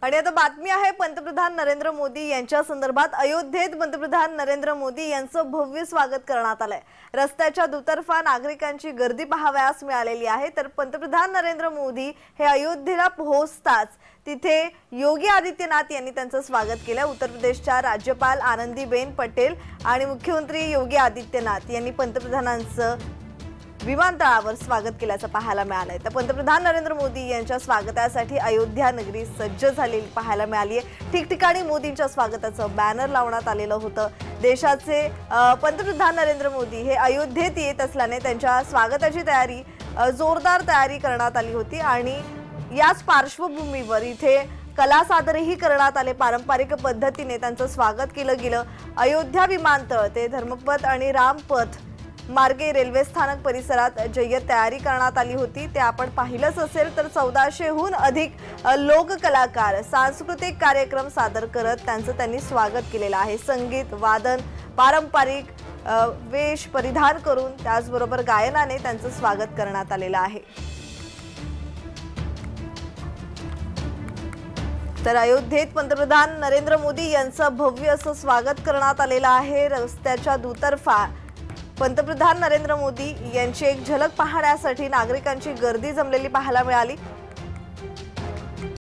आणि आता बातमी आहे पंतप्रधान नरेंद्र मोदी यांच्या संदर्भात। अयोध्येत पंतप्रधान नरेंद्र मोदी यांचं भव्य स्वागत करण्यात आलंय। रस्त्याच्या दुतर्फा नागरिकांची गर्दी पाहावयास मिळालेली आहे। तर पंतप्रधान नरेंद्र मोदी हे अयोध्येला पोहोचताच तिथे योगी आदित्यनाथ यांनी त्यांचं स्वागत केलं। उत्तर प्रदेशच्या राज्यपाल आनंदीबेन पटेल आणि मुख्यमंत्री योगी आदित्यनाथ यांनी पंतप्रधानांचं विमानतळावर स्वागत केल्याचं पाहायला मिळालंय। तर पंतप्रधान नरेंद्र मोदी यांच्या स्वागतासाठी अयोध्या नगरी सज्ज झालेली पाहायला मिळाली आहे। ठिकठिकाणी मोदींच्या स्वागताचं बॅनर लावण्यात आलेलं होतं। देशाचे पंतप्रधान नरेंद्र मोदी हे अयोध्येत येत असल्याने त्यांच्या स्वागताची जोरदार तयारी करण्यात आली होती आणि याच पार्श्वभूमीवर इथे कला सादरही करण्यात आले। पारंपरिक पद्धतीने त्यांचं स्वागत केलं गेलं। अयोध्या विमानतळ ते धर्मपथ आणि रामपथ मार्गे रेल्वे स्थानक परिसरात जय्यत तयारी करण्यात आली होती। ते आपण पाहिलंच असेल तर 1400हून अधिक लोक कलाकार सांस्कृतिक कार्यक्रम सादर करत त्यांनी स्वागत केलेलं आहे। संगीत वादन पारंपरिक वेश परिधान करून त्याचबरोबर गायनाने त्यांचं स्वागत करण्यात आलेलं आहे। तर अयोध्येत पंतप्रधान नरेंद्र मोदी यांचं भव्य असं स्वागत करण्यात आलेलं आहे। रस्त्याच्या दुतर्फा पंतप्रधान नरेंद्र मोदी यांची एक झलक पाहण्यासाठी नागरिकांची गर्दी जमलेली पाहायला मिळाली।